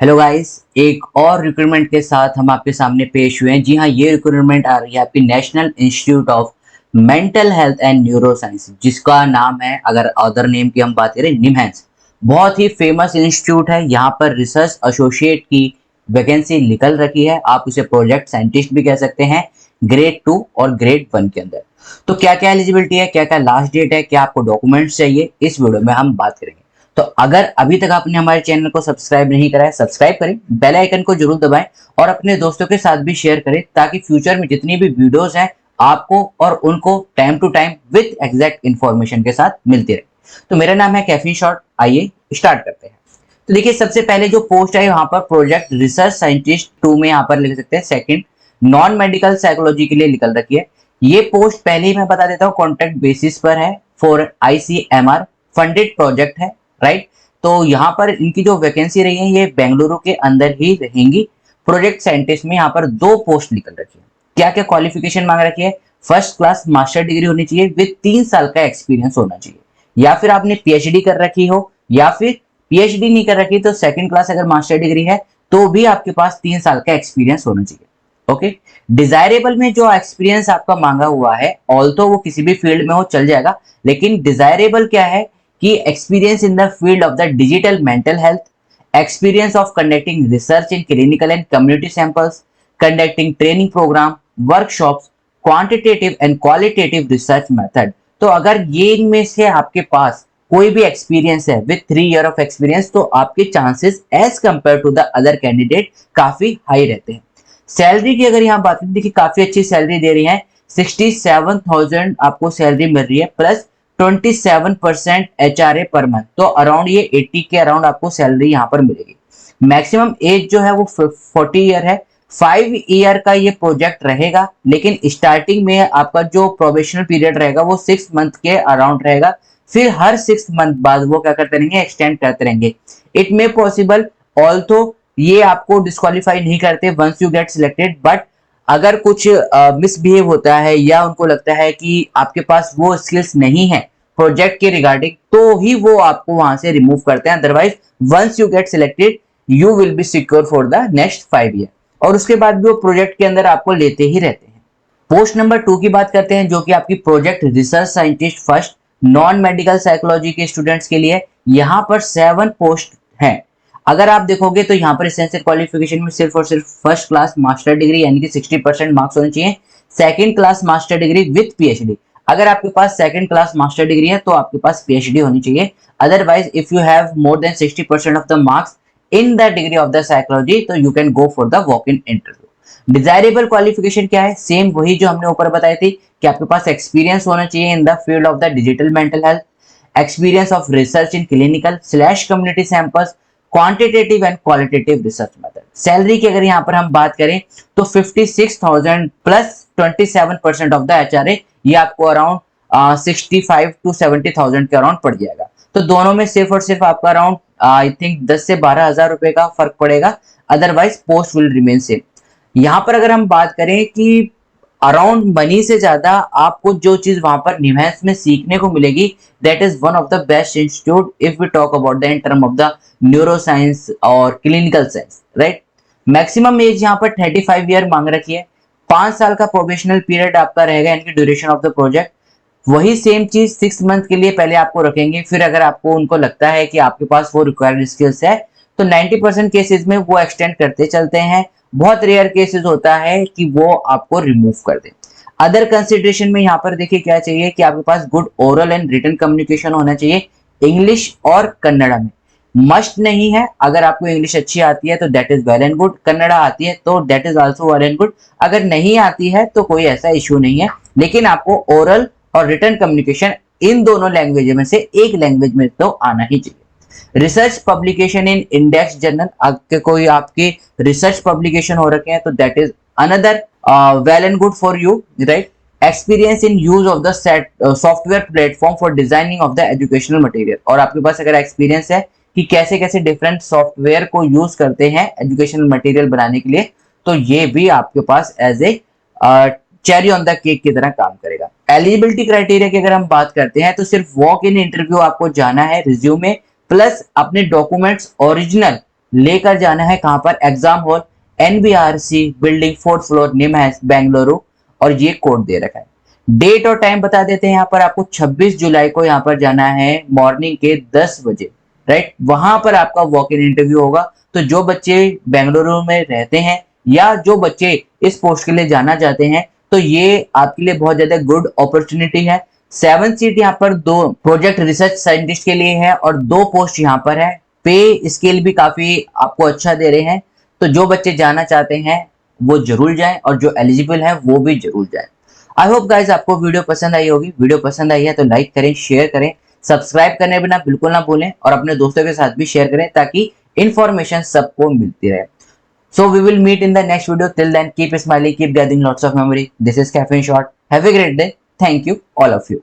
Hello guys, एक और recruitment के साथ हम आपके सामने पेश हुए हैं। जी हाँ, ये रिक्रूटमेंट आ रही है आपकी national institute of mental health and neuro science, जिसका नाम है, अगर अदर नेम की हम बात करें, निमहैंस। बहुत ही फेमस इंस्टीट्यूट है। यहाँ पर रिसर्च एसोसिएट की वैकेंसी निकल रखी है। आप उसे प्रोजेक्ट साइंटिस्ट भी कह सकते हैं, ग्रेड 2 और ग्रेड 1 के अंदर। तो क्या क्या एलिजिबिलिटी है, क्या क्या लास्ट डेट है, क्या आपको डॉक्यूमेंट्स चाहिए, इस वीडियो में हम बात करेंगे। तो अगर अभी तक आपने हमारे चैनल को सब्सक्राइब नहीं करा है, सब्सक्राइब करें, बेल आइकन को जरूर दबाएं और अपने दोस्तों के साथ भी शेयर करें, ताकि फ्यूचर में जितनी भी वीडियोस हैं आपको और उनको time to time with exact information के साथ मिलती रहे। तो मेरा नाम है कैफी शॉर्ट। आइए स्टार्ट करते हैं। तो देखिए, सबसे पहले जो पोस्ट है यहाँ पर प्रोजेक्ट रिसर्च साइंटिस्ट 2 में यहाँ पर लिख सकते हैं, सेकंड नॉन मेडिकल साइकोलॉजी के लिए निकल रखी है। ये पोस्ट पहले ही मैं बता देता हूँ, कॉन्ट्रैक्ट बेसिस पर है, फॉर ICMR फंडेड प्रोजेक्ट है, राइट। तो यहाँ पर इनकी जो वैकेंसी रही है ये बेंगलुरु के अंदर ही रहेंगी। प्रोजेक्ट साइंटिस्ट में यहाँ पर 2 पोस्ट निकल रखी है। क्या क्या क्वालिफिकेशन मांग रखी है? फर्स्ट क्लास मास्टर डिग्री होनी चाहिए विद 3 साल का एक्सपीरियंस होना चाहिए, या फिर आपने PhD कर रखी हो, या फिर PhD नहीं कर रखी तो सेकंड क्लास अगर मास्टर डिग्री है तो भी आपके पास 3 साल का एक्सपीरियंस होना चाहिए। ओके। डिजायरेबल में जो एक्सपीरियंस आपका मांगा हुआ है, ऑल्दो वो किसी भी फील्ड में हो चल जाएगा, लेकिन डिजायरेबल क्या है कि experience in the field of the digital mental health, experience of conducting research in clinical and community samples, conducting training program, workshops, quantitative and qualitative research method। तो अगर ये इनमें से आपके पास कोई भी एक्सपीरियंस है विद 3 ईयर ऑफ एक्सपीरियंस, तो आपके chances as compared to the other candidate काफी हाई रहते हैं। सैलरी की अगर यहाँ बात करें, देखिए काफी अच्छी सैलरी दे रही है। 67,000 आपको सैलरी मिल रही है, प्लस 27% HRA पर मंथ। तो अराउंड ये 80 के अराउंड आपको सैलरी यहाँ पर मिलेगी। मैक्सिमम एज जो है वो 40 ईयर है। 5 ईयर का ये प्रोजेक्ट रहेगा, लेकिन स्टार्टिंग में आपका जो प्रोबेशनल पीरियड रहेगा वो 6 मंथ के अराउंड रहेगा। फिर हर 6 मंथ बाद वो क्या करते रहेंगे, एक्सटेंड करते रहेंगे। इट मे पॉसिबल, ऑल्सो ये आपको डिस्क्वालीफाई नहीं करते once you get selected, but अगर कुछ मिसबिहेव होता है या उनको लगता है कि आपके पास वो स्किल्स नहीं है प्रोजेक्ट के रिगार्डिंग, तो ही वो आपको वहां से रिमूव करते हैं। Otherwise once you get selected you will be secure for the next 5 year, और उसके बाद भी वो प्रोजेक्ट के अंदर आपको लेते ही रहते हैं। पोस्ट नंबर 2 की बात करते हैं, जो कि आपकी project research scientist first non medical psychology के स्टूडेंट्स के लिए। यहाँ पर 7 पोस्ट हैं। अगर आप देखोगे तो यहाँ पर एसेंशियल क्वालिफिकेशन में सिर्फ और सिर्फ फर्स्ट क्लास मास्टर डिग्री यानी कि 60% मार्क्स होने चाहिए। Second class master degree with PhD। अगर आपके पास सेकंड क्लास मास्टर डिग्री है तो आपके पास PhD होनी चाहिए। Otherwise if you have more than 60% of the marks in the degree of the psychology, तो you can go for the walk in interview. Desirable qualification क्या है? सेम वही जो हमने ऊपर बताई थी कि आपके पास एक्सपीरियंस होना चाहिए in the field of the digital mental health, experience of research in clinical slash community samples, quantitative and qualitative research method. Salary की अगर यहाँ पर हम बात करें तो 56,000 प्लस 27% ऑफ द HRA, ये आपको अराउंड 65 to 70,000 के अराउंड पड़ जाएगा। तो दोनों में सिर्फ और सिर्फ आपका अराउंड आई थिंक 10 से 12,000 रुपए का फर्क पड़ेगा। Otherwise post will remain same. यहाँ पर अगर हम बात करें कि अराउंड मनी से ज्यादा आपको जो चीज वहां पर निमहैंस में सीखने को मिलेगी, that is one of the best institute if we talk about the in term of the neuroscience और clinical science, right. Maximum age यहाँ पर 35 ईयर मांग रखी है। 5 साल का प्रोबेशनल पीरियड आपका रहेगा, यानी कि ड्यूरेशन ऑफ द प्रोजेक्ट। वही सेम चीज 6 मंथ के लिए पहले आपको रखेंगे, फिर अगर आपको उनको लगता है कि आपके पास वो रिक्वायर्ड स्किल्स है तो 90% केसेस में वो एक्सटेंड करते चलते हैं। बहुत रेयर केसेस होता है कि वो आपको रिमूव कर दे। अदर कंसिडरेशन में यहाँ पर देखिए क्या चाहिए कि आपके पास good oral and written communication होना चाहिए, इंग्लिश और कन्नड़ा में। मस्ट नहीं है, अगर आपको इंग्लिश अच्छी आती है तो that is well and good, Kannada आती है तो that is also well and good. अगर नहीं आती है तो कोई ऐसा इश्यू नहीं है, लेकिन आपको ओरल और रिटन कम्युनिकेशन इन दोनों लैंग्वेज में से एक लैंग्वेज में तो आना ही चाहिए। Research publication in index journal, आपके कोई आपके रिसर्च पब्लिकेशन हो रखे हैं तो that is another well and good for you, right. Experience in use of the software platform for designing of the educational material, और आपके पास अगर एक्सपीरियंस है कि कैसे कैसे डिफरेंट सॉफ्टवेयर को यूज करते हैं एजुकेशनल मटेरियल बनाने के लिए, तो ये भी आपके पास as a cherry on the cake की तरह काम करेगा। एलिजिबिलिटी क्राइटेरिया की अगर हम बात करते हैं तो सिर्फ वॉक इन इंटरव्यू आपको जाना है, रिज्यूमे प्लस अपने डॉक्यूमेंट्स ओरिजिनल लेकर जाना है कहां पर, exam hall, NBRC building 4th floor, NIMHANS, Bengaluru, और ये कोड दे रखा है। डेट और टाइम बता देते हैं यहाँ पर आपको, 26 जुलाई को यहाँ पर जाना है मॉर्निंग के 10 बजे, राइट। वहां पर आपका वॉक इन इंटरव्यू होगा। तो जो बच्चे बेंगलुरु में रहते हैं या जो बच्चे इस पोस्ट के लिए जाना चाहते हैं, तो ये आपके लिए बहुत ज्यादा गुड अपॉर्चुनिटी है। 7 सीट यहाँ पर 2 प्रोजेक्ट रिसर्च साइंटिस्ट के लिए है और 2 पोस्ट यहाँ पर है। पे स्केल भी काफी आपको अच्छा दे रहे हैं। तो जो बच्चे जाना चाहते हैं वो जरूर जाएं और जो एलिजिबल है वो भी जरूर जाएं। आई होप गाइज आपको वीडियो पसंद आई होगी। वीडियो पसंद आई है तो लाइक करें, शेयर करें, सब्सक्राइब करने बिना बिल्कुल ना भूलें और अपने दोस्तों के साथ भी शेयर करें ताकि इंफॉर्मेशन सबको मिलती रहे। So we will meet in the next video. Till then, keep smiling, keep gathering lots of memory. This is Caffeine Shot. Have a great day. Thank you, all of you.